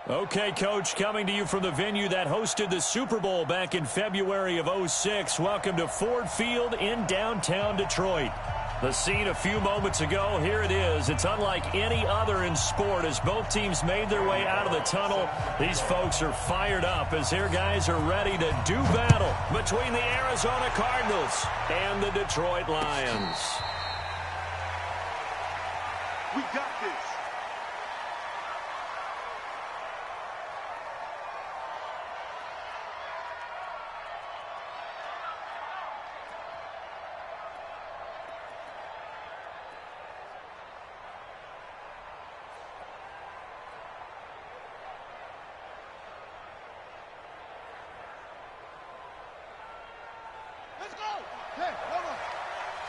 Okay, Coach, coming to you from the venue that hosted the Super Bowl back in February of '06. Welcome to Ford Field in downtown Detroit. The scene a few moments ago, here it is. It's unlike any other in sport as both teams made their way out of the tunnel. These folks are fired up as their guys are ready to do battle between the Arizona Cardinals and the Detroit Lions. We got this. Let's go. Hey, hold on.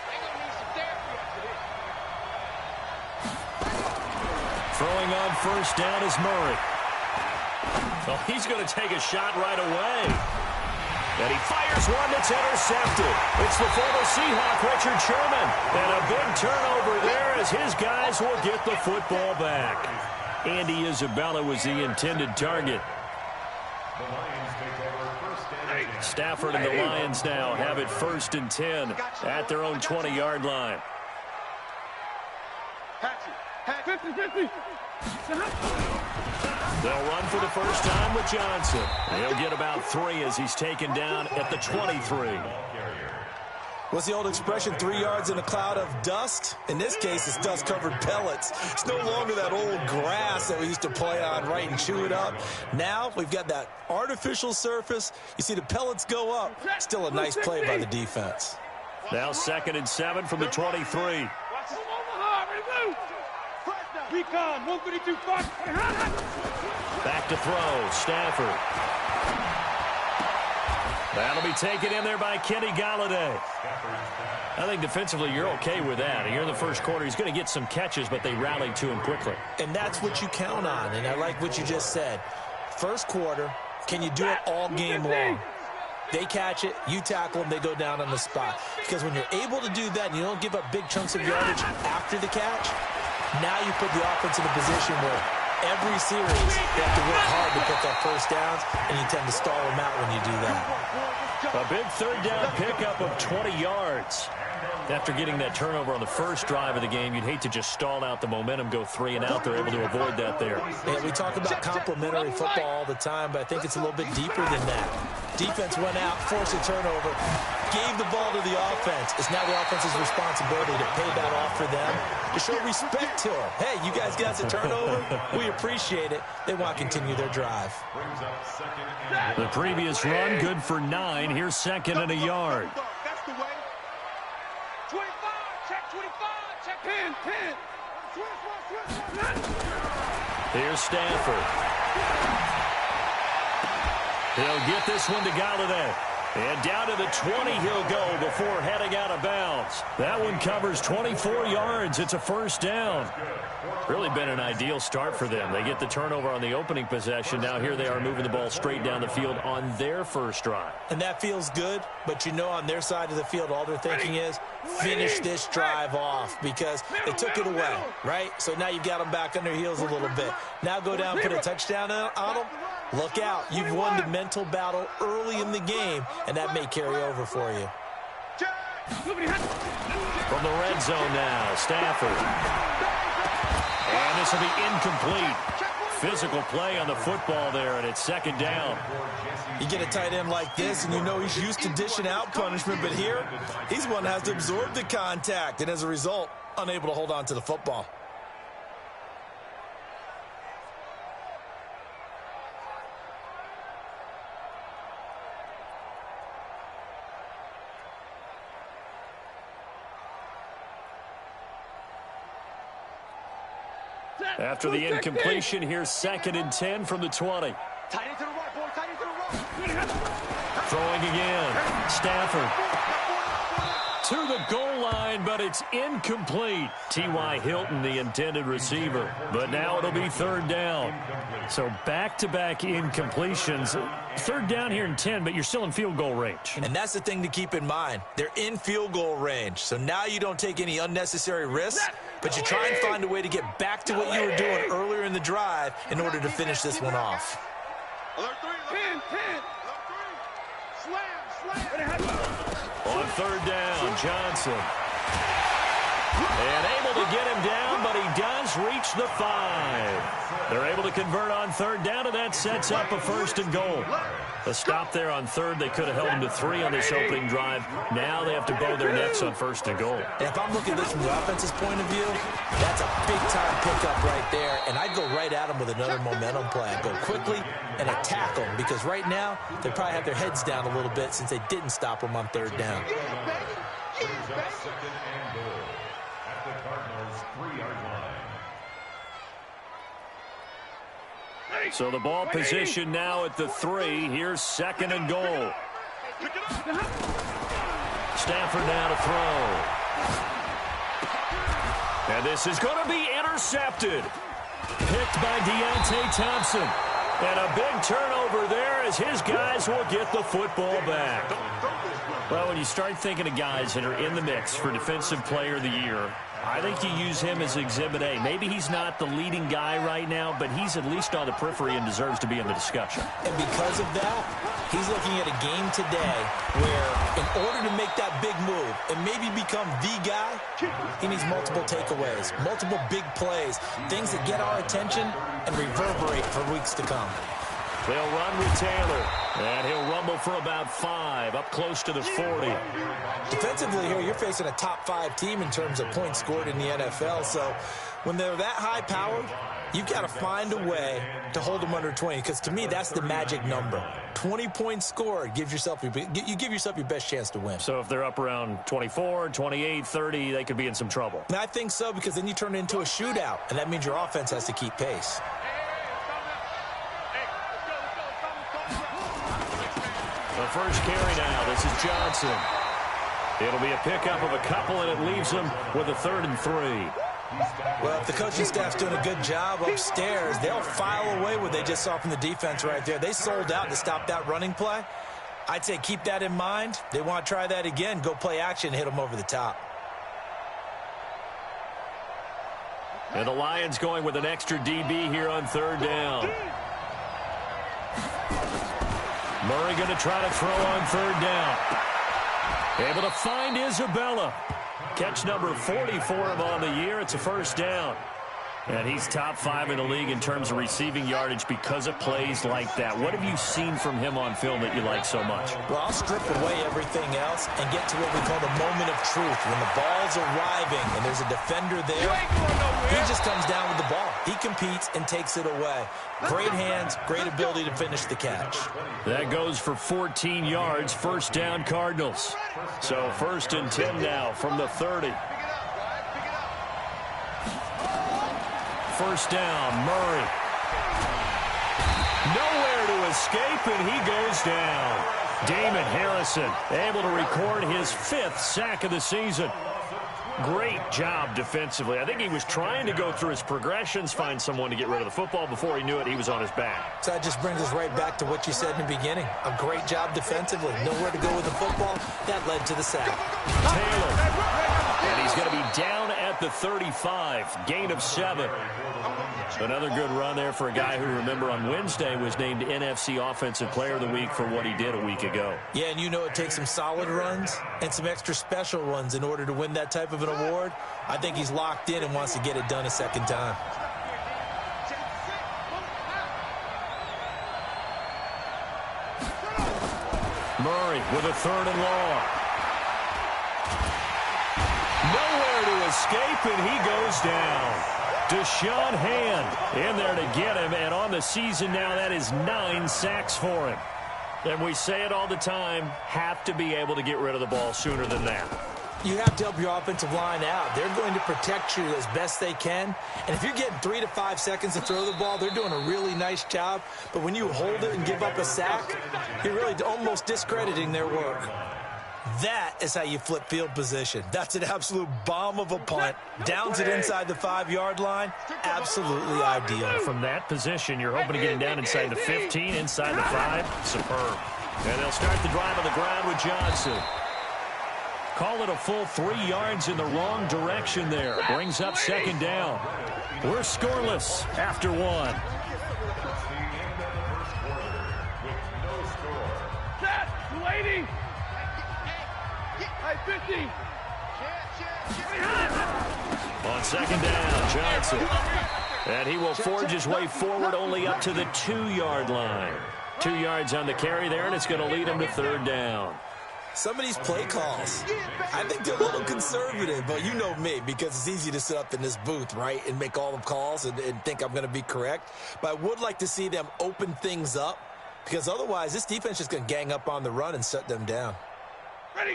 They're going to need some therapy after this. Throwing on first down is Murray. Well, he's going to take a shot right away. And he fires one that's intercepted. It's the former Seahawk, Richard Sherman. And a big turnover there as his guys will get the football back. Andy Isabella was the intended target. Stafford and the Lions now have it 1st and 10 at their own 20-yard line. They'll run for the first time with Johnson. He'll get about 3 as he's taken down at the 23. What's the old expression, 3 yards in a cloud of dust? In this case, it's dust-covered pellets. It's no longer that old grass that we used to play on, right, and chew it up. Now we've got that artificial surface. You see the pellets go up. Still a nice play by the defense. Now 2nd and 7 from the 23. Recon, 132, Back to throw, Stafford. That'll be taken in there by Kenny Galladay. I think defensively you're okay with that. Here in the first quarter, he's going to get some catches, but they rallied to him quickly. And that's what you count on, and I like what you just said. First quarter, can you do it all game long? They catch it, you tackle them, they go down on the spot. Because when you're able to do that and you don't give up big chunks of yardage after the catch, now you put the offense in a position where every series they have to work hard to pick up first downs, and you tend to stall them out when you do that. A big 3rd down pickup of 20 yards. After getting that turnover on the first drive of the game, you'd hate to just stall out the momentum, go 3 and out. They're able to avoid that there. Yeah, we talk about complementary football all the time, but I think it's a little bit deeper than that. Defense went out, forced a turnover, gave the ball to the offense. It's now the offense's responsibility to pay that off for them, to show respect to them. Hey, you guys got the turnover. We appreciate it. They want to continue their drive. The previous run, good for 9. Here's 2nd and a yard. That's the way. 25, check 25, check 10. Here's Stafford. He'll get this one to Galladay. And down to the 20 he'll go before heading out of bounds. That one covers 24 yards. It's a first down. Really been an ideal start for them. They get the turnover on the opening possession. Now here they are moving the ball straight down the field on their first drive. And that feels good, but you know on their side of the field all they're thinking is finish this drive off because they took it away, right? So now you've got them back on their heels a little bit. Now go down, put a touchdown on them. Look out. You've won the mental battle early in the game, and that may carry over for you. From the red zone now, Stafford. And this will be incomplete. Physical play on the football there, and it's 2nd down. You get a tight end like this, and you know he's used to dishing out punishment, but here, he's one that has to absorb the contact, and as a result, unable to hold on to the football. After the incompletion, here's 2nd and 10 from the 20. Tight into the right, boy. Tight into the right. Throwing again. Stafford. To the goal line, but it's incomplete. T.Y. Hilton, the intended receiver. But now it'll be 3rd down. So back-to-back incompletions. 3rd down here in 10, but you're still in field goal range. And that's the thing to keep in mind. They're in field goal range. So now you don't take any unnecessary risks. but you try and find a way to get back to what you were doing earlier in the drive in order to finish this one off. 10. Slam. On third down, Johnson. And able to get him down, but he does reach the 5. They're able to convert on third down, and that sets up a 1st and goal. A stop there on third. They could have held him to 3 on this opening drive. Now they have to bow their necks on 1st and goal. And if I'm looking at this from the offense's point of view, that's a big-time pickup right there, and I'd go right at him with another momentum play. I'd go quickly and attack them, because right now they probably have their heads down a little bit since they didn't stop them on third down. So the ball position now at the 3. Here's 2nd and goal. Stafford now to throw. And this is going to be intercepted. Picked by Deontay Thompson. And a big turnover there as his guys will get the football back. Well, when you start thinking of guys that are in the mix for Defensive Player of the Year, I think you use him as Exhibit A. Maybe he's not the leading guy right now, but he's at least on the periphery and deserves to be in the discussion. And because of that, he's looking at a game today where in order to make that big move and maybe become the guy, he needs multiple takeaways, multiple big plays, things that get our attention and reverberate for weeks to come. They'll run with Taylor, and he'll rumble for about 5, up close to the 40. Defensively here, you're facing a top 5 team in terms of points scored in the NFL, so when they're that high powered, you've got to find a way to hold them under 20, because to me, that's the magic number. 20 points scored, you give yourself your best chance to win. So if they're up around 24, 28, 30, they could be in some trouble. And I think so, because then you turn it into a shootout, and that means your offense has to keep pace. The first carry now. This is Johnson. It'll be a pickup of a couple, and it leaves them with a 3rd and 3. Well, if the coaching staff's doing a good job upstairs, they'll file away what they just saw from the defense right there. They sold out to stop that running play. I'd say keep that in mind. They want to try that again. Go play action, hit them over the top. And the Lions going with an extra DB here on third down. Murray going to try to throw on third down. Able to find Isabella. Catch number 40 for him on the year. It's a 1st down. And he's top 5 in the league in terms of receiving yardage because of plays like that. What have you seen from him on film that you like so much? Well, I'll strip away everything else and get to what we call the moment of truth. When the ball's arriving and there's a defender there, he just comes down with the ball. He competes and takes it away. Great hands, great ability to finish the catch. That goes for 14 yards. 1st down, Cardinals. So 1st and 10 now from the 30. 1st down, Murray. Nowhere to escape, and he goes down. Damon Harrison able to record his 5th sack of the season. Great job defensively. I think he was trying to go through his progressions, find someone to get rid of the football. Before he knew it, he was on his back. So that just brings us right back to what you said in the beginning. A great job defensively. Nowhere to go with the football. That led to the sack. Taylor. And he's going to be down at the 35. Gain of 7. Another good run there for a guy who, remember, on Wednesday was named NFC Offensive Player of the Week for what he did a week ago. Yeah, and you know it takes some solid runs and some extra special runs in order to win that type of an award. I think he's locked in and wants to get it done a second time. Murray with a 3rd and long. Nowhere to escape, and he goes down. Deshaun Hand in there to get him, and on the season now, that is 9 sacks for him. And we say it all the time, have to be able to get rid of the ball sooner than that. You have to help your offensive line out. They're going to protect you as best they can. And if you're getting 3 to 5 seconds to throw the ball, they're doing a really nice job. But when you hold it and give up a sack, you're really almost discrediting their work. That is how you flip field position. That's an absolute bomb of a punt. Downs it inside the 5-yard line. Absolutely ideal. From that position, you're hoping to get him down inside the 15, inside the 5. Superb. And they'll start the drive on the ground with Johnson. Call it a full 3 yards in the wrong direction there. Brings up second down. We're scoreless after 1. Set, 280. Hey, 50. On second down, Johnson. And he will forge his way forward only up to the 2-yard line. 2 yards on the carry there, and it's going to lead him to third down. Some of these play calls, I think they're a little conservative, but you know me, because it's easy to sit up in this booth, right, and make all the calls and think I'm going to be correct. But I would like to see them open things up, because otherwise this defense is going to gang up on the run and shut them down.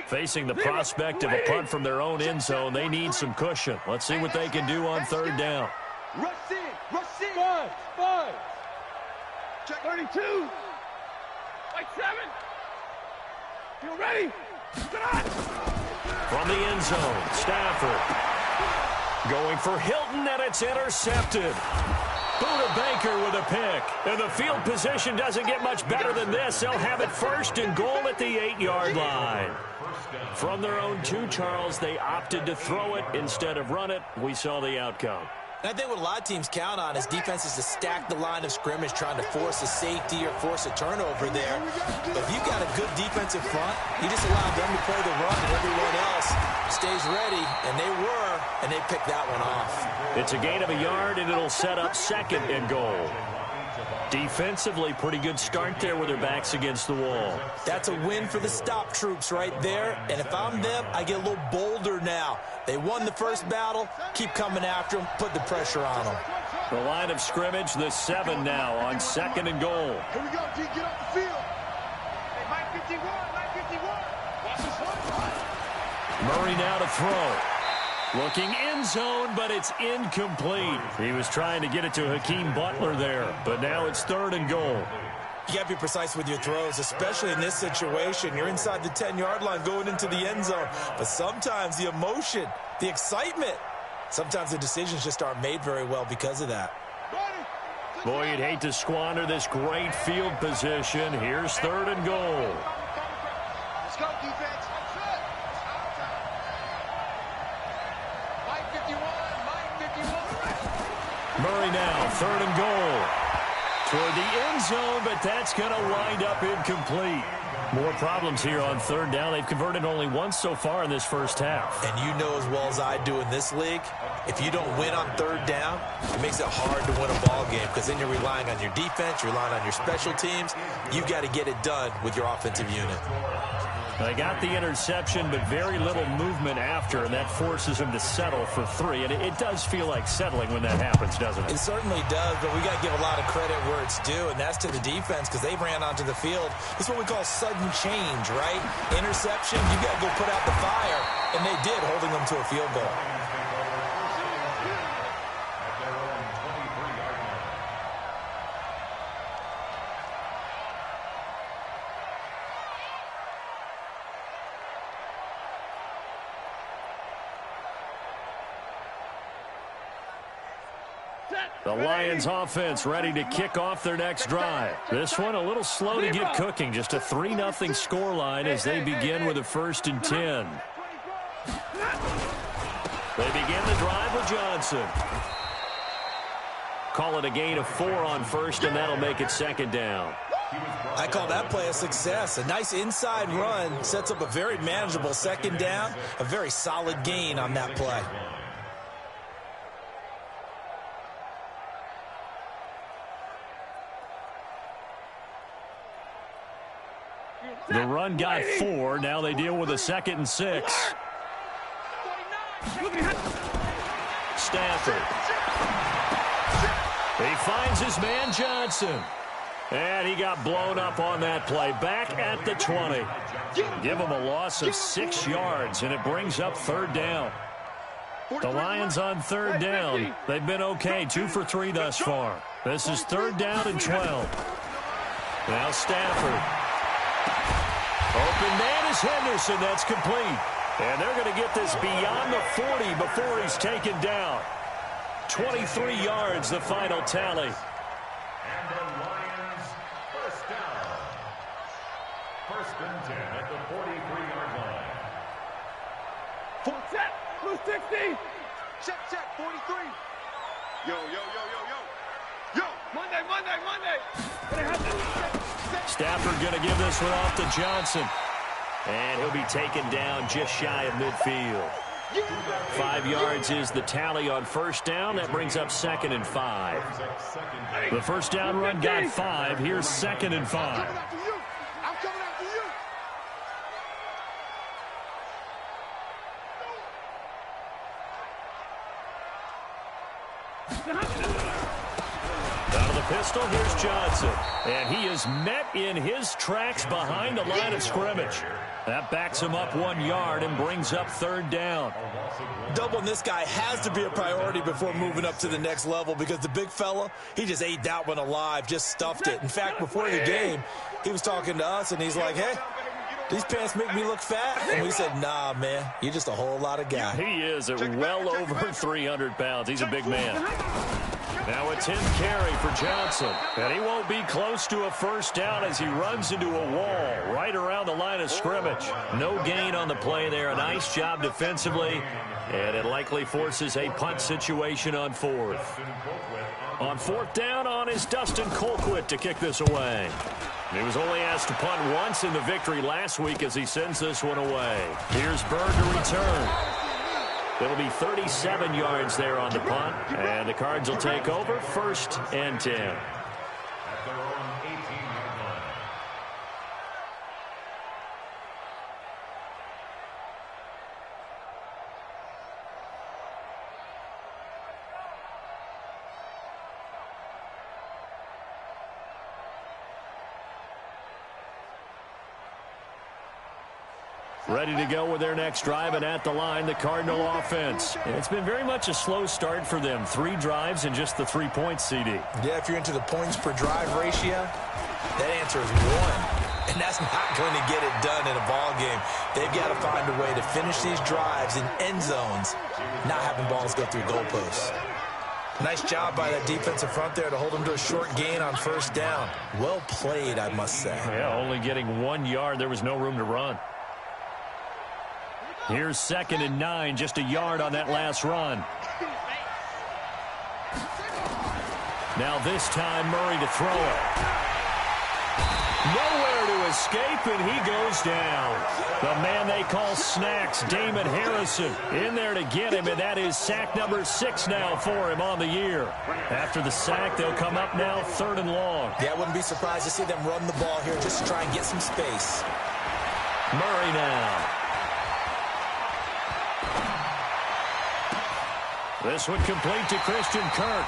Facing the prospect of a punt from their own end zone, they need some cushion. Let's see what they can do on third down. Rush in. 5. Check 32. Like 7. You ready? From the end zone, Stafford going for Hilton, and it's intercepted. Buda Baker with a pick. And the field position doesn't get much better than this. They'll have it first and goal at the 8-yard line. From their own 2, Charles, they opted to throw it instead of run it. We saw the outcome. And I think what a lot of teams count on is defenses to stack the line of scrimmage, trying to force a safety or force a turnover there. But if you've got a good defensive front, you just allow them to play the run and everyone else stays ready. And they picked that one off. It's a gain of a yard, and it'll set up second and goal. Defensively, pretty good start there with their backs against the wall. That's a win for the stop troops right there. And if I'm them, I get a little bolder now. They won the first battle. Keep coming after them. Put the pressure on them. The line of scrimmage, the 7 now on second and goal. Here we go, G. Get off the field. Hey, Mike 51. Watch this one. Murray now to throw. Looking end zone, but it's incomplete. He was trying to get it to Hakeem Butler there, but now it's third and goal. You got to be precise with your throws, especially in this situation. You're inside the 10-yard line going into the end zone. But sometimes the emotion, the excitement, sometimes the decisions just aren't made very well because of that. Boy, you'd hate to squander this great field position. Here's third and goal. Let's go, defense. Murray now, third and goal. Toward the end zone, but that's going to wind up incomplete. More problems here on third down. They've converted only once so far in this first half. And you know as well as I do in this league, if you don't win on third down, it makes it hard to win a ball game because then you're relying on your defense, you're relying on your special teams. You've got to get it done with your offensive unit. They got the interception, but very little movement after, and that forces them to settle for 3. And it does feel like settling when that happens, doesn't it? It certainly does, but we got to give a lot of credit where it's due, and that's to the defense because they ran onto the field. This is what we call sudden change, right? Interception, you got to go put out the fire, and they did, holding them to a field goal. The Lions offense ready to kick off their next drive. This one a little slow to get cooking. Just a 3-0 scoreline as they begin with a 1st and 10. They begin the drive with Johnson. Call it a gain of 4 on first, and that'll make it second down. I call that play a success. A nice inside run sets up a very manageable second down. A very solid gain on that play. The run got 4. Now they deal with a 2nd and 6. Stafford. He finds his man Johnson. And he got blown up on that play. Back at the 20. Give him a loss of 6 yards, and it brings up third down. The Lions on third down. They've been okay. 2 for 3 thus far. This is third down and 12. Now Stafford. Open man is Henderson. That's complete. And they're going to get this beyond the 40 before he's taken down. 23 yards, the final tally. And the Lions first down. 1st and 10 at the 43-yard line. Check. Blue 60. Check. 43. Yo. Yo. Monday. Stafford going to give this one off to Johnson. And he'll be taken down just shy of midfield. 5 yards is the tally on first down. That brings up 2nd and 5. The first down run got 5. Here's 2nd and 5. I'm coming after you. Out of the pistol, here's Johnson. And he is met in his tracks behind the line of scrimmage. That backs him up 1 yard and brings up 3rd down. Doubling this guy has to be a priority before moving up to the next level because the big fella, he just ate that one alive, just stuffed it. In fact, before the game, he was talking to us, and he's like, hey, these pants make me look fat. And we said, nah, man, you're just a whole lot of guy. He is at well over 300 pounds. He's a big man. Now a 10th carry for Johnson. And he won't be close to a first down as he runs into a wall right around the line of scrimmage. No gain on the play there. A nice job defensively. And it likely forces a punt situation on 4th. On 4th down on is Dustin Colquitt to kick this away. He was only asked to punt once in the victory last week as he sends this one away. Here's Bird to return. It'll be 37 yards there on the punt, and the Cards will take over 1st and 10. At their own 18-yard line. Ready to go with their next drive, and at the line, the Cardinal offense. And it's been very much a slow start for them. 3 drives and just the 3 points, CD. Yeah, if you're into the points per drive ratio, that answer is 1. And that's not going to get it done in a ball game. They've got to find a way to finish these drives in end zones, not having balls go through goalposts. Nice job by that defensive front there to hold them to a short gain on first down. Well played, I must say. Yeah, only getting 1 yard. There was no room to run. Here's 2nd and 9, just a yard on that last run. Now this time, Murray to throw it. Nowhere to escape, and he goes down. The man they call Snacks, Damon Harrison, in there to get him, and that is sack number 6 now for him on the year. After the sack, they'll come up now 3rd and long. Yeah, I wouldn't be surprised to see them run the ball here just to try and get some space. Murray now. This one complete to Christian Kirk.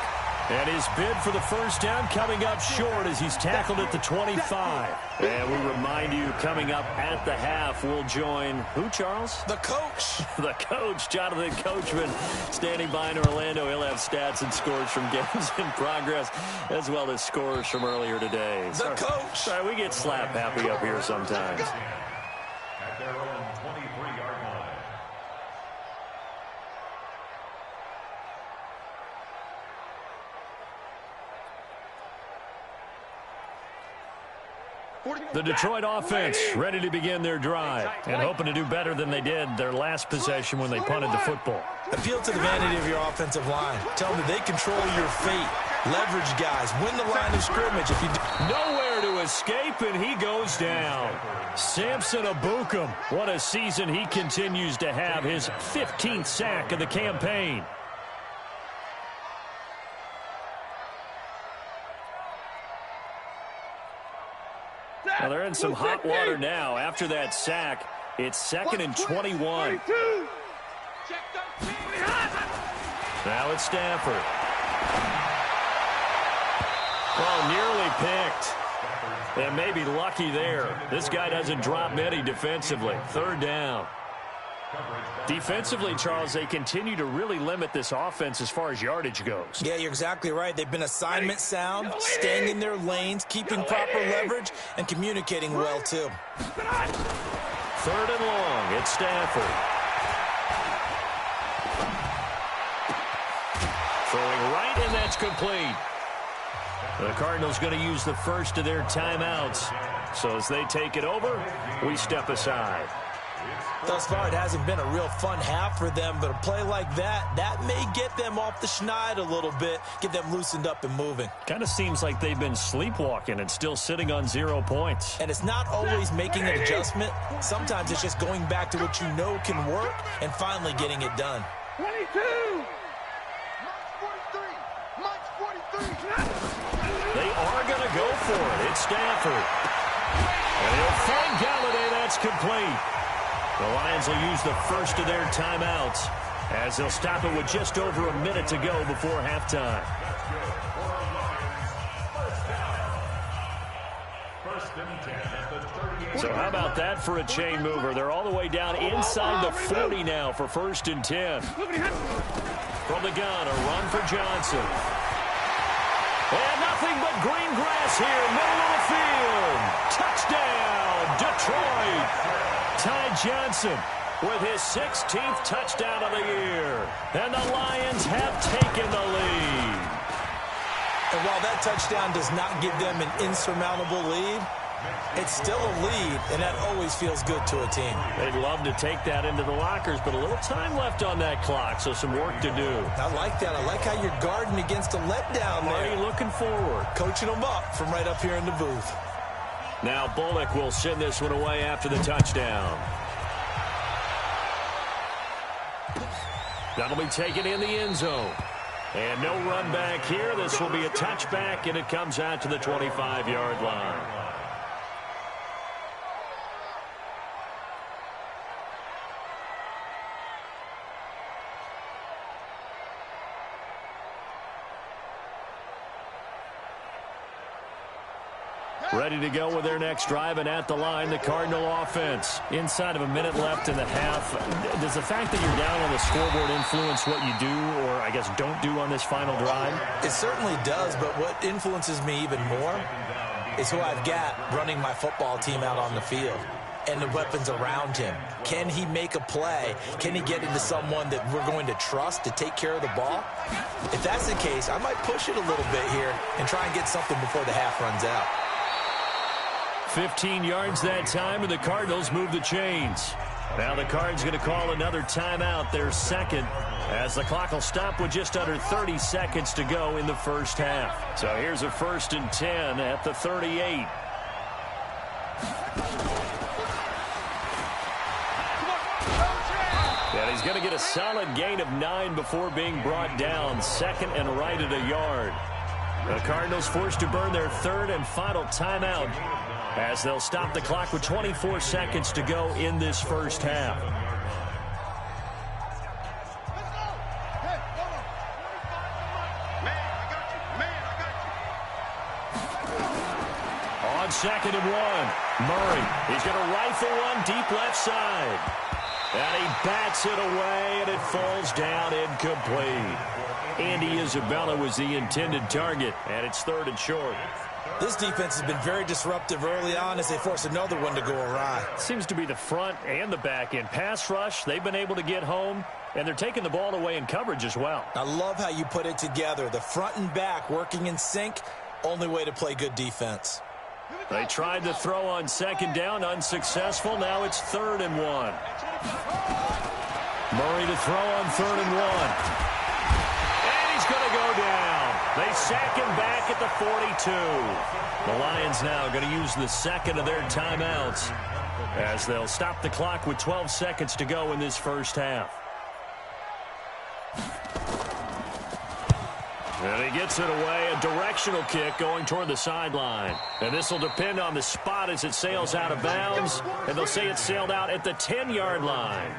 And his bid for the first down coming up short as he's tackled at the 25. And we remind you, coming up at the half, we'll join who, Charles? The coach. The coach, Jonathan Coachman, standing by in Orlando. He'll have stats and scores from games in progress, as well as scores from earlier today. The coach. Sorry, we get slap happy up here sometimes. At their own 23-yard line. The Detroit offense ready to begin their drive and hoping to do better than they did their last possession when they punted the football. Appeal to the vanity of your offensive line. Tell them that they control your fate. Leverage guys. Win the line of scrimmage. If you Nowhere to escape, and he goes down. Samson Abukum. What a season he continues to have. His 15th sack of the campaign. Well, they're in some hot water now. After that sack, it's 2nd and 21. Now it's Stafford. Well, nearly picked. And maybe lucky there. This guy doesn't drop many defensively. 3rd down. Defensively, Charles, they continue to really limit this offense as far as yardage goes. Yeah, you're exactly right. They've been assignment sound, staying in their lanes, keeping proper leverage, and communicating well, too. 3rd and long. It's Stafford. Throwing right, and that's complete. The Cardinals going to use the first of their timeouts. So as they take it over, we step aside. Thus far, it hasn't been a real fun half for them, but a play like that may get them off the schneid a little bit, get them loosened up and moving. Kind of seems like they've been sleepwalking and still sitting on 0 points. And it's not always making an adjustment. Sometimes it's just going back to what you know can work and finally getting it done. 22! March 43! They are going to go for it. It's Stafford. And he'll find Galladay. That's complete. The Lions will use the first of their timeouts as they'll stop it with just over a minute to go before halftime. So how about that for a chain mover? They're all the way down inside the 40 now for 1st and 10. From the gun, a run for Johnson. And nothing but green grass here, middle of the field. Touchdown, Detroit. Ty Johnson with his 16th touchdown of the year. And the Lions have taken the lead. And while that touchdown does not give them an insurmountable lead, it's still a lead, and that always feels good to a team. They'd love to take that into the lockers, but a little time left on that clock, so some work to do. I like that. I like how you're guarding against a letdown there. Already looking forward. Coaching them up from right up here in the booth. Now Bullock will send this one away after the touchdown. That'll be taken in the end zone. And no run back here. This will be a touchback, and it comes out to the 25-yard line. Ready to go with their next drive, and at the line, the Cardinal offense. Inside of a minute left in the half, does the fact that you're down on the scoreboard influence what you do, or I guess don't do on this final drive? It certainly does, but what influences me even more is who I've got running my football team out on the field and the weapons around him. Can he make a play? Can he get into someone that we're going to trust to take care of the ball? If that's the case, I might push it a little bit here and try and get something before the half runs out. 15 yards that time, and the Cardinals move the chains. Now the Cards going to call another timeout, their second, as the clock will stop with just under 30 seconds to go in the first half. So here's a 1st and 10 at the 38. And he's going to get a solid gain of 9 before being brought down. 2nd and right at a yard. The Cardinals forced to burn their 3rd and final timeout, as they'll stop the clock with 24 seconds to go in this first half. On 2nd and 1, Murray. He's going to rifle one deep left side. And he bats it away, and it falls down incomplete. Andy Isabella was the intended target, and it's 3rd and short. This defense has been very disruptive early on as they force another one to go awry. Seems to be the front and the back end. Pass rush, they've been able to get home, and they're taking the ball away in coverage as well. I love how you put it together. The front and back working in sync, only way to play good defense. They tried to throw on 2nd down, unsuccessful. Now it's 3rd and 1. Murray to throw on 3rd and 1. And he's going to go down. They sack him back at the 42. The Lions now going to use the 2nd of their timeouts as they'll stop the clock with 12 seconds to go in this first half. And he gets it away, a directional kick going toward the sideline. And this will depend on the spot as it sails out of bounds. And they'll say it sailed out at the 10-yard line.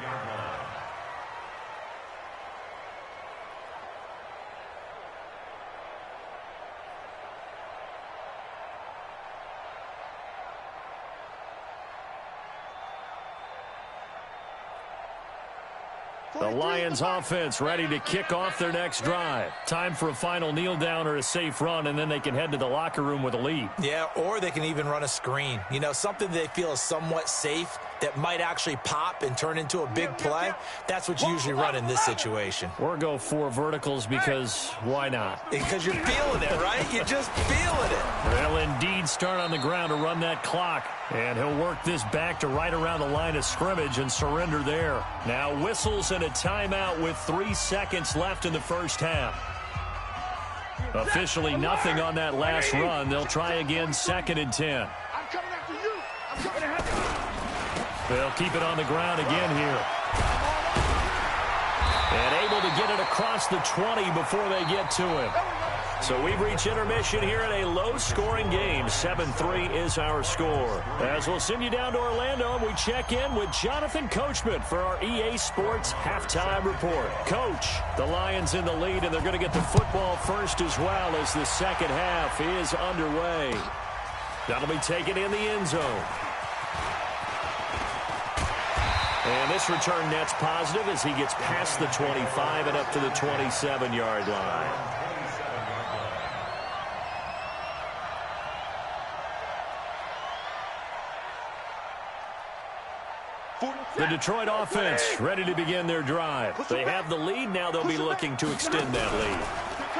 The Lions offense ready to kick off their next drive. Time for a final kneel down or a safe run, and then they can head to the locker room with a lead. Yeah, or they can even run a screen. You know, something they feel is somewhat safe that might actually pop and turn into a big play, that's what you usually run in this situation. Or go 4 verticals because why not? Because you're feeling it, right? You're just feeling it. They'll indeed start on the ground to run that clock. And he'll work this back to right around the line of scrimmage and surrender there. Now whistles and a timeout with 3 seconds left in the first half. Officially nothing on that last run. They'll try again, 2nd and 10. I'm coming after you. I'm coming after you. They'll keep it on the ground again here. And able to get it across the 20 before they get to him. So we've reached intermission here in a low-scoring game. 7-3 is our score. As we'll send you down to Orlando, we check in with Jonathan Coachman for our EA Sports Halftime Report. Coach, the Lions in the lead, and they're going to get the football first as well as the second half is underway. That'll be taken in the end zone. And this return net's positive as he gets past the 25 and up to the 27-yard line. The Detroit offense ready to begin their drive. They have the lead. Now they'll be looking to extend that lead.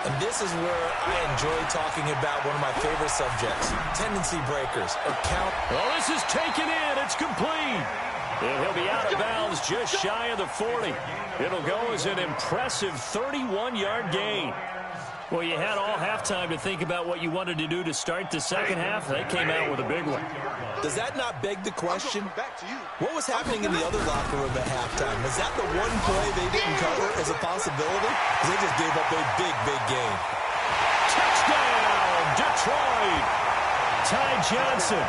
And this is where I enjoy talking about one of my favorite subjects, tendency breakers or count. Well, this is taken in. It's complete. And he'll be out of bounds just shy of the 40. It'll go as an impressive 31-yard gain. Well, you had all halftime to think about what you wanted to do to start the second half. They came out with a big one. Does that not beg the question? What was happening in the other locker room at halftime? Was that the one play they didn't cover as a possibility? Because they just gave up a big, big game. Touchdown, Detroit! Ty Johnson,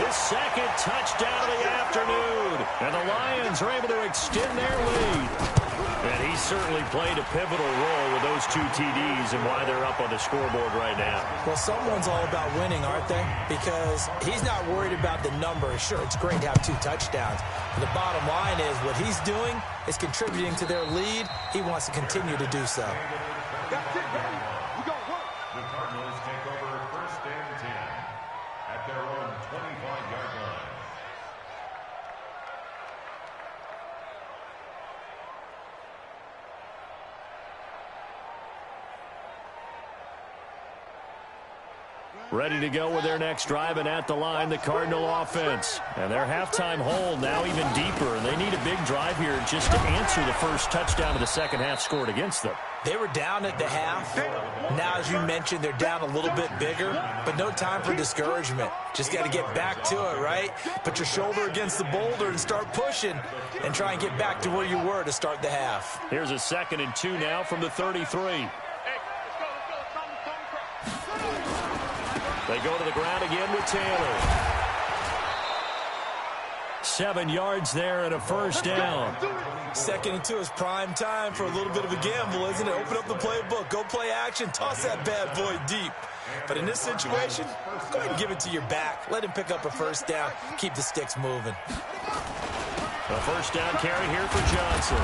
his second touchdown of the afternoon. And the Lions are able to extend their lead. And he certainly played a pivotal role with those 2 TDs and why they're up on the scoreboard right now. Well, someone's all about winning, aren't they? Because he's not worried about the number. Sure, it's great to have 2 touchdowns. But the bottom line is what he's doing is contributing to their lead. He wants to continue to do so. That's it, baby. We got work. The Cardinals take over 1st and 10 at their own 25-yard line. Ready to go with their next drive, and at the line, the Cardinal offense. And their halftime hole now even deeper, and they need a big drive here just to answer the first touchdown of the second half scored against them. They were down at the half. Now, as you mentioned, they're down a little bit bigger, but no time for discouragement. Just got to get back to it, right? Put your shoulder against the boulder and start pushing and try and get back to where you were to start the half. Here's a 2nd and 2 now from the 33. They go to the ground again with Taylor. 7 yards there and a first down. 2nd and 2 is prime time for a little bit of a gamble, isn't it? Open up the playbook, go play action, toss that bad boy deep. But in this situation, go ahead and give it to your back. Let him pick up a first down. Keep the sticks moving. A first down carry here for Johnson.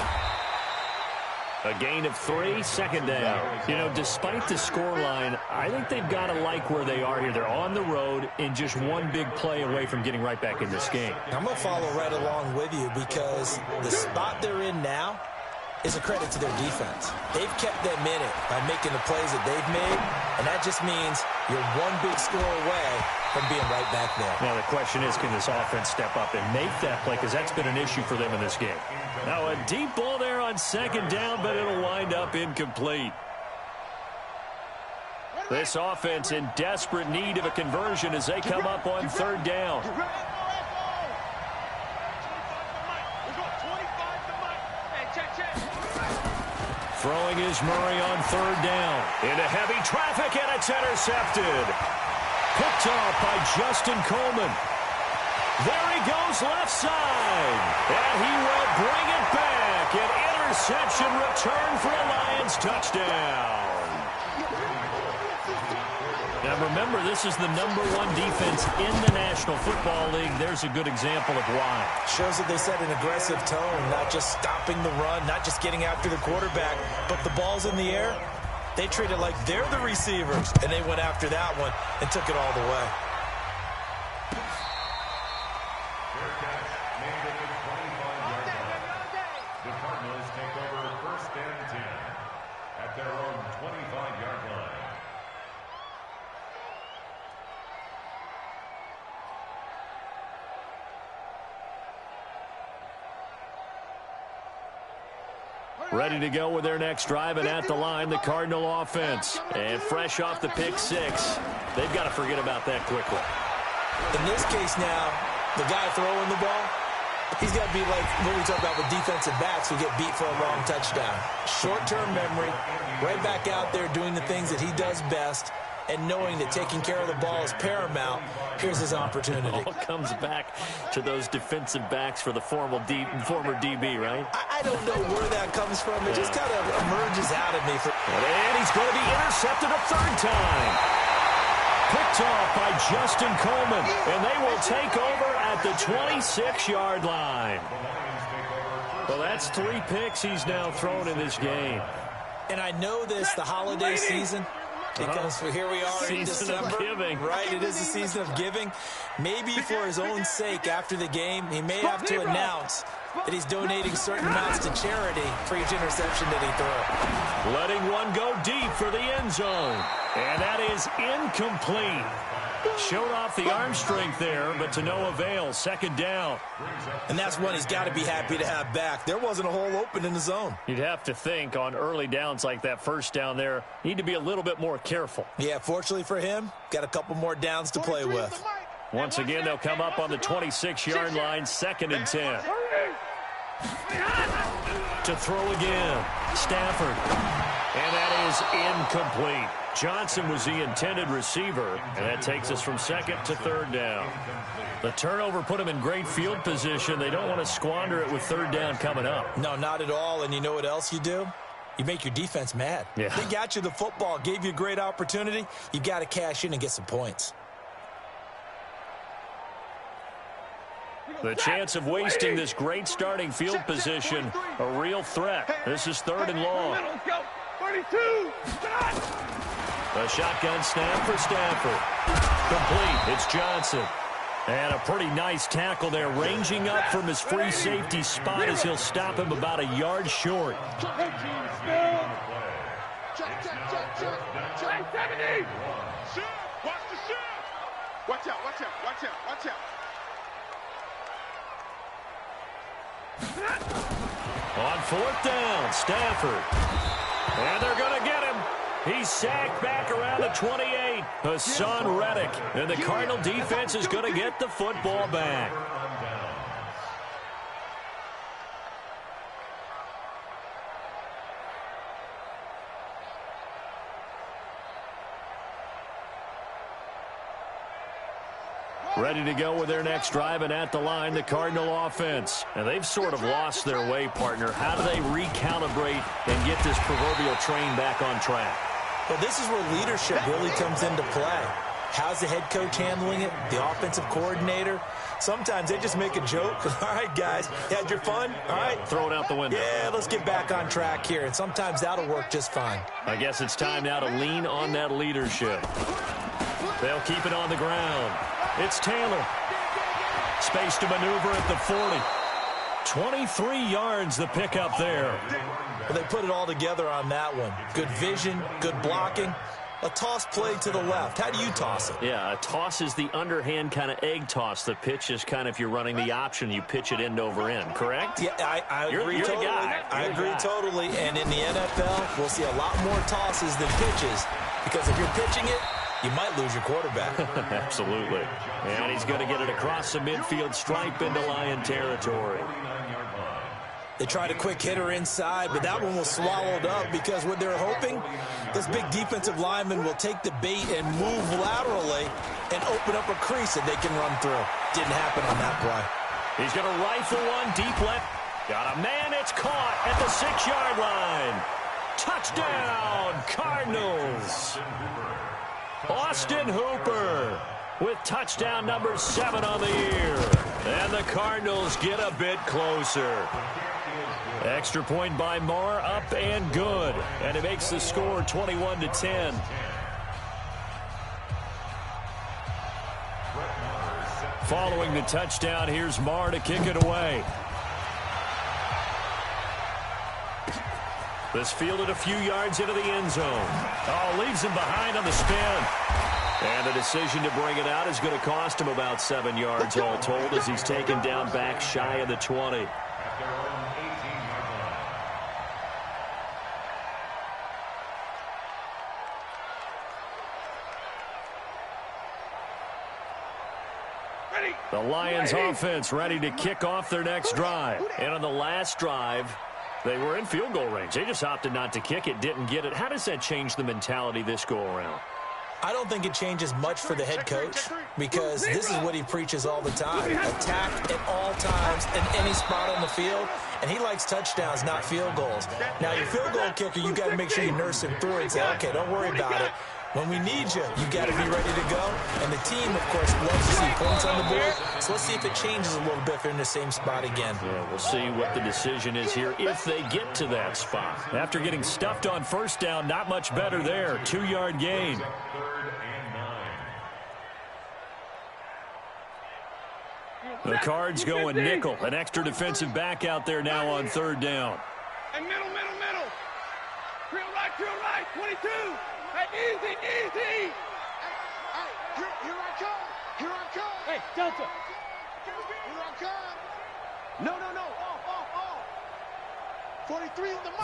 A gain of 3, 2nd down. You know, despite the scoreline, I think they've got to like where they are here. They're on the road and just one big play away from getting right back in this game. I'm going to follow right along with you because the spot they're in now is a credit to their defense. They've kept them in it by making the plays that they've made, and that just means you're one big score away from being right back there. Now, the question is, can this offense step up and make that play? Because that's been an issue for them in this game. Now, a deep ball there on 2nd down, but it'll wind up incomplete. This offense in desperate need of a conversion as they come up on 3rd down. Throwing is Murray on 3rd down. Into heavy traffic, and it's intercepted. Picked off by Justin Coleman. There he goes left side. And he will bring it back. An interception return for a Lions touchdown. Now remember, this is the #1 defense in the National Football League. There's a good example of why. Shows that they set an aggressive tone, not just stopping the run, not just getting after the quarterback, but the ball's in the air. They treat it like they're the receivers, and they went after that one and took it all the way. Fair catch made at Ready to go with their next drive, and at the line, the Cardinal offense. And fresh off the pick six, they've got to forget about that quickly. In this case now, the guy throwing the ball, he's got to be like what we talk about with defensive backs who get beat for a long touchdown. Short-term memory, right back out there doing the things that he does best, and knowing that taking care of the ball is paramount. Here's his opportunity. It all comes back to those defensive backs for the former DB, right? I don't know where that comes from. It just kind of emerges out of me. And he's going to be intercepted a third time. Picked off by Justin Coleman, and they will take over at the 26-yard line. Well, that's 3 picks he's now thrown in this game. And I know this, the holiday season, because here we are in December. Of giving. Right, it is a season of giving. Maybe for his own sake after the game, he may have to announce that he's donating certain amounts to charity for each interception that he threw. Letting one go deep for the end zone. And that is incomplete. Showed off the arm strength there, but to no avail. Second down. And that's one he's got to be happy to have back. There wasn't a hole open in the zone. You'd have to think on early downs like that first down there, need to be a little bit more careful. Yeah, fortunately for him, got a couple more downs to play with. Once again, they'll come up on the 26-yard line, 2nd and 10. To throw again, Stafford. And that is incomplete. Johnson was the intended receiver, and that takes us from 2nd to 3rd down. The turnover put them in great field position. They don't want to squander it with 3rd down coming up. No, not at all. And you know what else you do? You make your defense mad. Yeah. They got you the football, gave you a great opportunity. You got to cash in and get some points. The chance of wasting this great starting field position, a real threat. This is 3rd and long. 32. A shotgun snap for Stafford. Complete. It's Johnson. And a pretty nice tackle there, ranging up from his free safety spot as he'll stop him about a yard short. Check. 70. Shoot. Watch the shoot. Watch out. On 4th down, Stafford. And they're going to get him. He's sacked back around the 28. Hassan Reddick. And the Cardinal defense is going to get the football back. Ready to go with their next drive, and at the line, the Cardinal offense. And they've sort of lost their way, partner. How do they recalibrate and get this proverbial train back on track? Well, this is where leadership really comes into play. How's the head coach handling it? The offensive coordinator? Sometimes they just make a joke. All right, guys, you had your fun? All right. Throw it out the window. Yeah, let's get back on track here. And sometimes that'll work just fine. I guess it's time now to lean on that leadership. They'll keep it on the ground. It's Taylor. Space to maneuver at the 40. 23 yards the pickup there. Well, they put it all together on that one. Good vision, good blocking. A toss play to the left. How do you toss it? Yeah, a toss is the underhand kind of egg toss. The pitch is kind of, if you're running the option, you pitch it end over end, correct? Yeah, I agree totally. I agree totally. And in the NFL, we'll see a lot more tosses than pitches, because if you're pitching it, you might lose your quarterback. Absolutely. And he's going to get it across the midfield stripe into Lion territory. They tried a quick hitter inside, but that one was swallowed up because what they're hoping, this big defensive lineman will take the bait and move laterally and open up a crease that they can run through. Didn't happen on that play. He's going to rifle one deep left. Got a man. It's caught at the 6-yard line. Touchdown, Cardinals. Austin Hooper with touchdown number 7 on the year. And the Cardinals get a bit closer. Extra point by Marr, up and good. And it makes the score 21-10. Following the touchdown, here's Marr to kick it away. This fielded a few yards into the end zone. Oh, leaves him behind on the spin. And the decision to bring it out is going to cost him about 7 yards all told as he's taken down back shy of the 20. The Lions offense ready to kick off their next drive. And on the last drive, they were in field goal range. They just opted not to kick it, didn't get it. How does that change the mentality this go around? I don't think it changes much for the head coach because this is what he preaches all the time. Attack at all times in any spot on the field, and he likes touchdowns, not field goals. Now, your field goal kicker, you got to make sure you nurse him through and say, okay, don't worry about it. When we need you, you got to be ready to go. And the team, of course, loves to see points on the board. So let's see if it changes a little bit if they're in the same spot again. Yeah, we'll see what the decision is here if they get to that spot. After getting stuffed on first down, not much better there. 2-yard gain. The Cards going nickel. An extra defensive back out there now on third down. And middle. Drill right, 22. Hey, easy. Hey, here I come. Hey, Delta. Here I come. No. Off. 43 on the mic.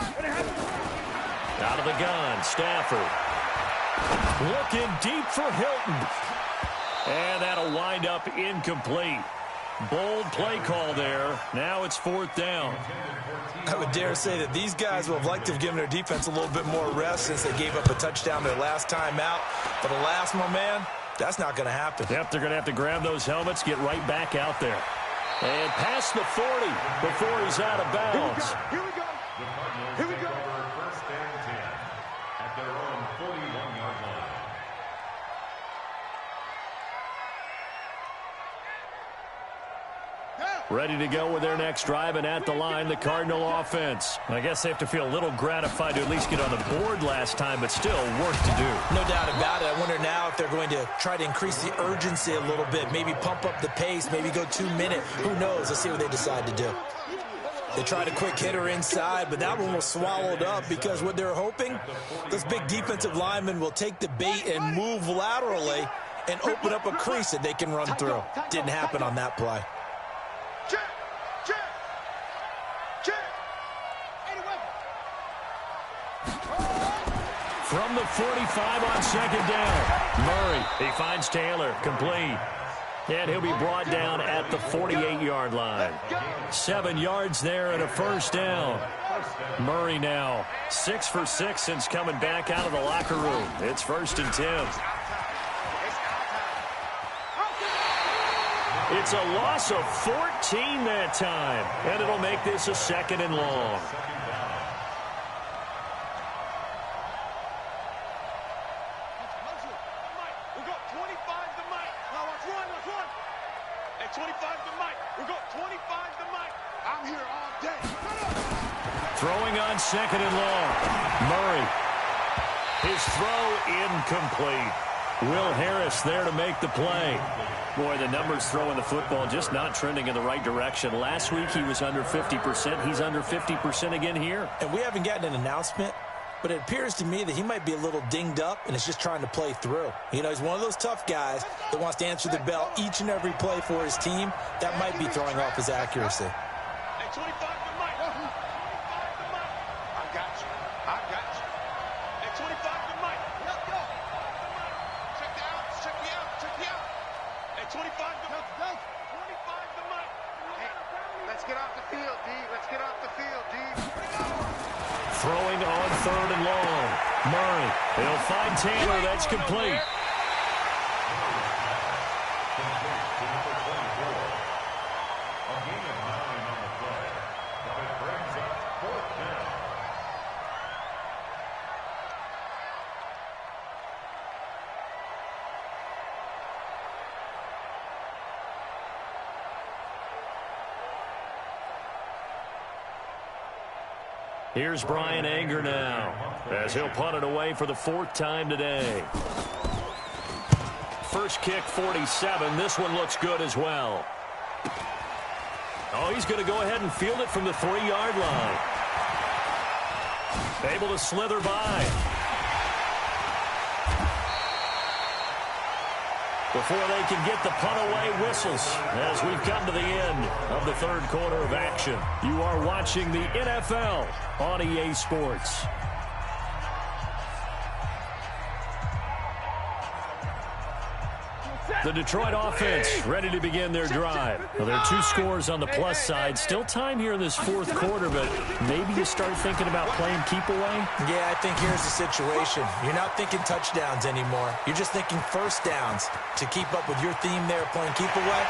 Out of the gun, Stafford. Looking deep for Hilton. And that'll wind up incomplete. Bold play call there. Now it's fourth down. I would dare say that these guys would have liked to have given their defense a little bit more rest since they gave up a touchdown their last time out. But alas, my man, that's not going to happen. Yep, they're going to have to grab those helmets, get right back out there. And past the 40 before he's out of bounds. Here we go. First and 10 at their own 41-yard line. Ready to go with their next drive, and at the line, the Cardinal offense. I guess they have to feel a little gratified to at least get on the board last time, but still work to do. No doubt about it. I wonder now if they're going to try to increase the urgency a little bit, maybe pump up the pace, maybe go 2 minutes. Who knows? Let's see what they decide to do. They tried a quick hitter inside, but that one was swallowed up because what they're hoping, this big defensive lineman will take the bait and move laterally and open up a crease that they can run through. Didn't happen on that play. From the 45 on second down, Murray, he finds Taylor, complete. And he'll be brought down at the 48-yard line. 7 yards there and a first down. Murray now 6 for 6 since coming back out of the locker room. It's 1st and 10. It's a loss of 14 that time, and it'll make this a 2nd and long. Throwing on 2nd and long. Murray. His throw incomplete. Will Harris there to make the play. Boy, the numbers throwing the football just not trending in the right direction. Last week he was under 50%. He's under 50% again here. And we haven't gotten an announcement, but it appears to me that he might be a little dinged up and is just trying to play through. You know, he's one of those tough guys that wants to answer the bell each and every play for his team. That might be throwing off his accuracy. Throwing on 3rd and long. Murray. He'll find Taylor. That's complete. Here's Brian Anger now, as he'll punt it away for the 4th time today. First kick, 47. This one looks good as well. Oh, he's going to go ahead and field it from the 3-yard line. Able to slither by. Before they can get the punt away, whistles as we've come to the end of the 3rd quarter of action. You are watching the NFL on EA Sports. The Detroit offense ready to begin their drive. Well, there are 2 scores on the plus side. Still time here in this fourth quarter, but maybe you start thinking about playing keep away? Yeah, I think here's the situation. You're not thinking touchdowns anymore. You're just thinking first downs. To keep up with your theme there, playing keep away,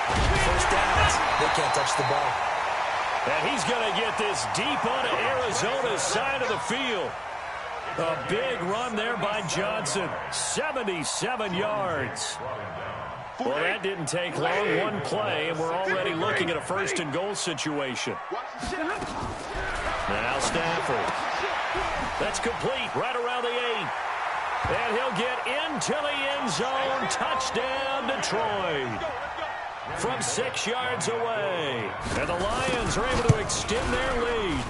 first downs, they can't touch the ball. And he's going to get this deep onto Arizona's side of the field. A big run there by Johnson. 77 yards. Well, that didn't take long. One play, and we're already looking at a first and goal situation. Now Stafford. That's complete right around the 8. And he'll get into the end zone. Touchdown, Detroit. From 6 yards away. And the Lions are able to extend their lead.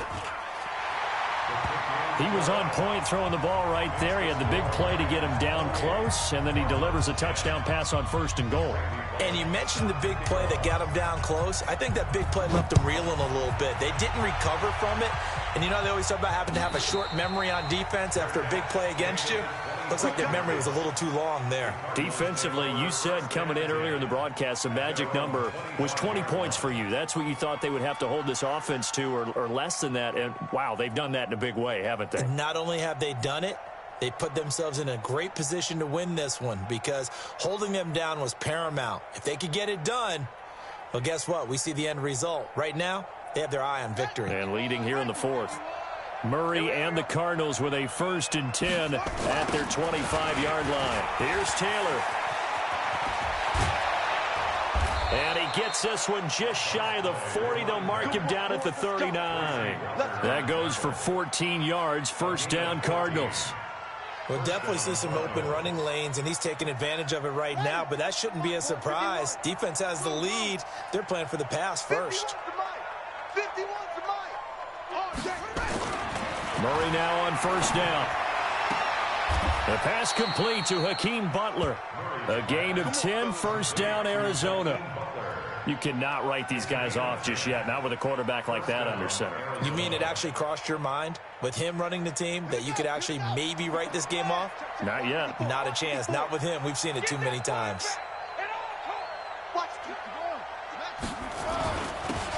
He was on point throwing the ball right there. He had the big play to get him down close, and then he delivers a touchdown pass on first and goal. And you mentioned the big play that got him down close. I think that big play left him reeling a little bit. They didn't recover from it. And you know they always talk about having to have a short memory on defense after a big play against you. Looks like their memory was a little too long there. Defensively, you said coming in earlier in the broadcast, the magic number was 20 points for you. That's what you thought they would have to hold this offense to, or less than that. And, wow, they've done that in a big way, haven't they? And not only have they done it, they put themselves in a great position to win this one because holding them down was paramount. If they could get it done, well, guess what? We see the end result. Right now, they have their eye on victory. And leading here in the fourth. Murray and the Cardinals with a 1st and 10 at their 25-yard line. Here's Taylor. And he gets this one just shy of the 40. They'll mark him down at the 39. That goes for 14 yards. First down, Cardinals. We'll definitely see some open running lanes, and he's taking advantage of it right now, but that shouldn't be a surprise. Defense has the lead. They're playing for the pass first. Murray now on first down. The pass complete to Hakeem Butler. A gain of 10, first down, Arizona. You cannot write these guys off just yet, not with a quarterback like that under center. You mean it actually crossed your mind with him running the team that you could actually maybe write this game off? Not yet. Not a chance. Not with him. We've seen it too many times.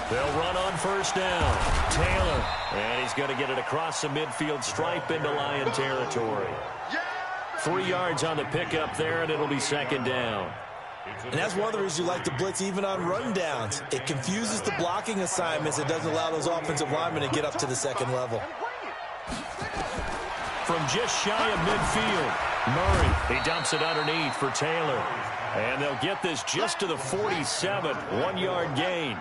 They'll run on first down. Taylor. And he's going to get it across the midfield stripe into Lion territory. 3 yards on the pickup there, and it'll be second down. And that's one of the reasons you like to blitz even on rundowns. It confuses the blocking assignments. It doesn't allow those offensive linemen to get up to the second level. From just shy of midfield, Murray. He dumps it underneath for Taylor. And they'll get this just to the 47, 1 yard gain.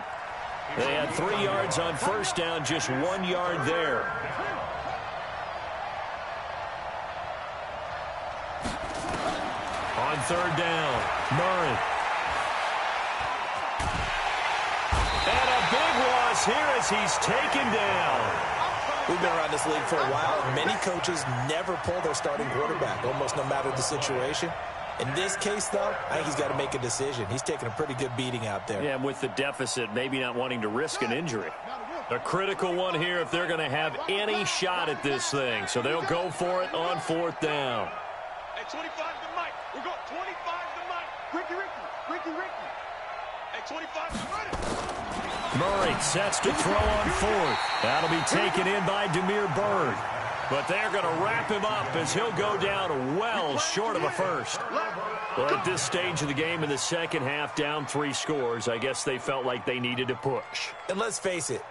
They had 3 yards on first down, just 1 yard there. On third down, Murray. And a big loss here as he's taken down. We've been around this league for a while, and many coaches never pull their starting quarterback, almost no matter the situation. In this case, though, I think he's got to make a decision. He's taking a pretty good beating out there. Yeah, and with the deficit, maybe not wanting to risk an injury. A critical one here if they're going to have any shot at this thing. So they'll go for it on fourth down. Hey, 25 to Mike. We're going 25 to Mike. Ricky. Hey, 25 to Murray. Murray sets to throw on fourth. That'll be taken in by Damiere Byrd. But they're going to wrap him up as he'll go down well short of a first. Well, at this stage of the game in the second half, down 3 scores, I guess they felt like they needed to push. And let's face it,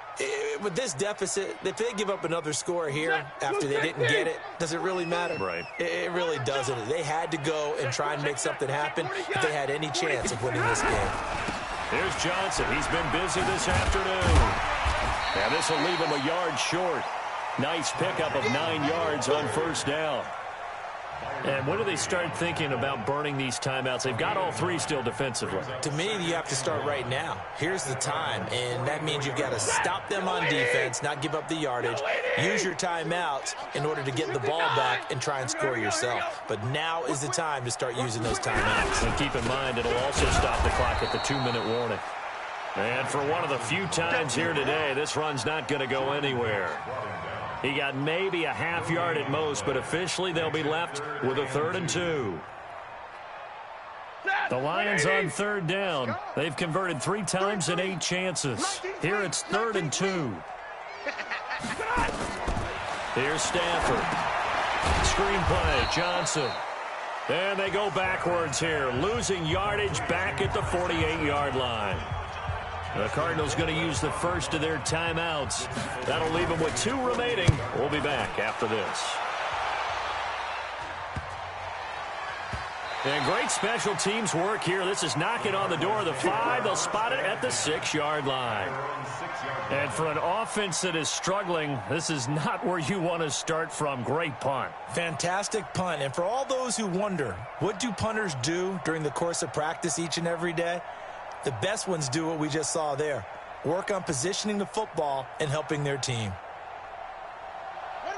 with this deficit, if they give up another score here after they didn't get it, does it really matter? Right. It really doesn't. They had to go and try and make something happen if they had any chance of winning this game. Here's Johnson. He's been busy this afternoon. And this will leave him a yard short. Nice pickup of 9 yards on first down. And when do they start thinking about burning these timeouts? They've got all 3 still defensively. To me, you have to start right now. Here's the time, and that means you've got to stop them on defense, not give up the yardage, use your timeouts in order to get the ball back and try and score yourself. But now is the time to start using those timeouts. And keep in mind, it'll also stop the clock at the 2-minute warning. And for one of the few times here today, this run's not going to go anywhere. He got maybe a half yard at most, but officially they'll be left with a 3rd and 2. The Lions on third down. They've converted 3 times in 8 chances. Here it's 3rd and 2. Here's Stafford. Screenplay, Johnson. And they go backwards here, losing yardage back at the 48-yard line. The Cardinals going to use the first of their timeouts. That'll leave them with 2 remaining. We'll be back after this. And great special teams work here. This is knocking on the door of the 5. They'll spot it at the 6-yard line. And for an offense that is struggling, this is not where you want to start from. Great punt. Fantastic punt. And for all those who wonder, what do punters do during the course of practice each and every day? The best ones do what we just saw there. Work on positioning the football and helping their team.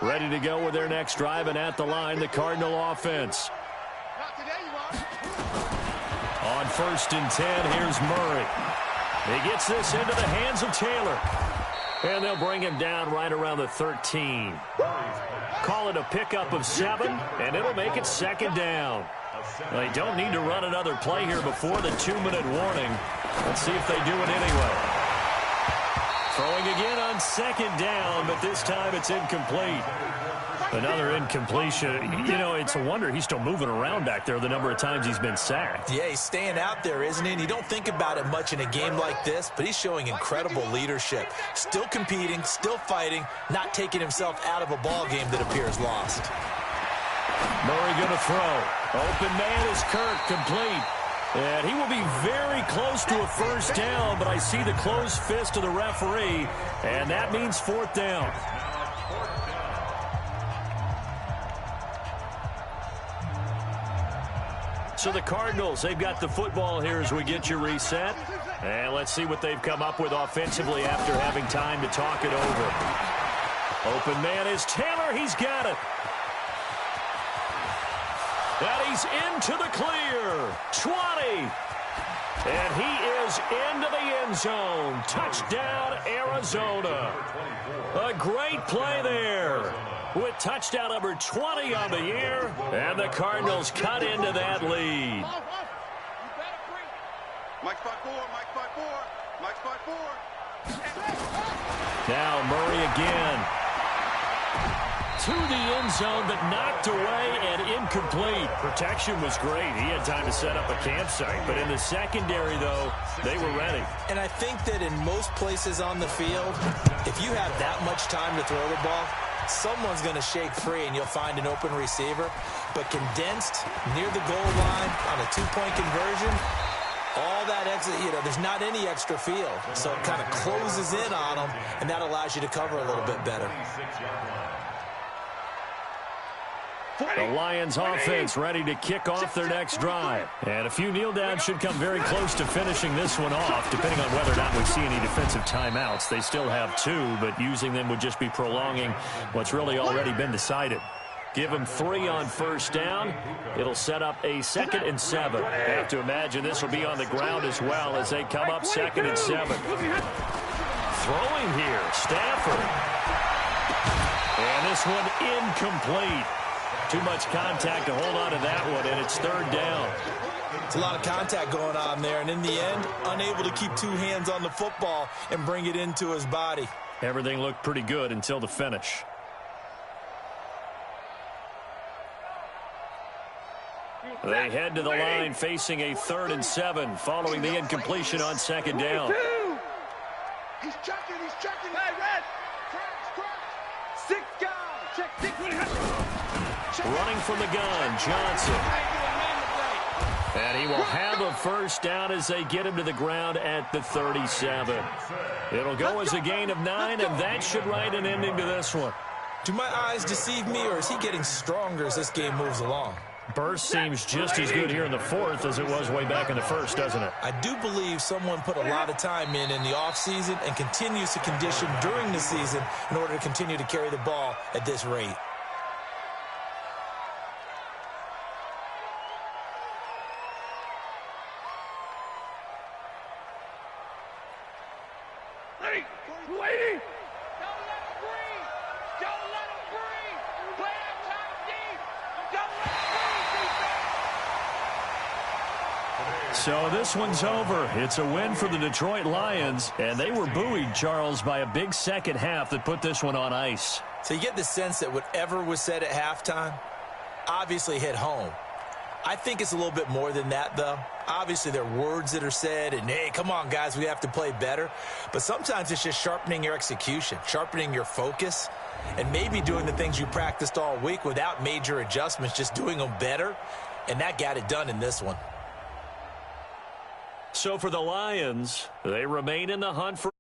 Ready to go with their next drive, and at the line, the Cardinal offense. On 1st and 10, here's Murray. He gets this into the hands of Taylor. And they'll bring him down right around the 13. Call it a pickup of 7, and it'll make it 2nd down. They don't need to run another play here before the 2-minute warning. Let's see if they do it anyway. Throwing again on 2nd down, but this time it's incomplete. Another incompletion. You know, it's a wonder he's still moving around back there the number of times he's been sacked. Yeah, he's staying out there, isn't he? And you don't think about it much in a game like this, but he's showing incredible leadership. Still competing, still fighting, not taking himself out of a ball game that appears lost. Murray going to throw. Open man is Kirk, complete. And he will be very close to a 1st down, but I see the closed fist of the referee, and that means 4th down. So the Cardinals, they've got the football here as we get you reset. And let's see what they've come up with offensively after having time to talk it over. Open man is Taylor. He's got it. And he's into the clear. 20. And he is into the end zone. Touchdown, Arizona. A great play there. With touchdown number 20 on the year, and the Cardinals cut into that lead. Mike spot 4, Mike spot 4, Mike spot 4. Now Murray again. To the end zone, but knocked away and incomplete. Protection was great. He had time to set up a campsite. But in the secondary, though, they were ready. And I think that in most places on the field, if you have that much time to throw the ball, someone's going to shake free and you'll find an open receiver. But condensed near the goal line on a 2-point conversion, all that extra, there's not any extra field. So it kind of closes in on them, and that allows you to cover a little bit better. The Lions offense ready to kick off their next drive. And a few kneel downs should come very close to finishing this one off, depending on whether or not we see any defensive timeouts. They still have 2, but using them would just be prolonging what's really already been decided. Give them 3 on 1st down. It'll set up a 2nd and 7. I have to imagine this will be on the ground as well as they come up 2nd and 7. Throwing here, Stafford. And this one incomplete. Too much contact to hold on to that one, and it's 3rd down. It's a lot of contact going on there, and in the end, unable to keep 2 hands on the football and bring it into his body. Everything looked pretty good until the finish. They head to the line facing a 3rd and 7 following the incompletion on 2nd down. He's checking, Hey, Red! Crunch! 6 guys! Check 6. Running from the gun, Johnson. And he will have a 1st down as they get him to the ground at the 37. It'll go as a gain of 9, and that should write an ending to this one. Do my eyes deceive me, or is he getting stronger as this game moves along? Burst seems just as good here in the 4th as it was way back in the 1st, doesn't it? I do believe someone put a lot of time in the offseason and continues to condition during the season in order to continue to carry the ball at this rate. Lady! Don't let him breathe! Don't let him breathe! Play that time deep! Don't let him breathe, defense! So this one's over. It's a win for the Detroit Lions, and they were buoyed, Charles, by a big second half that put this one on ice. So you get the sense that whatever was said at halftime obviously hit home. I think it's a little bit more than that, though. Obviously, there are words that are said, and, hey, come on, guys, we have to play better. But sometimes it's just sharpening your execution, sharpening your focus, and maybe doing the things you practiced all week without major adjustments, just doing them better, and that got it done in this one. So for the Lions, they remain in the hunt for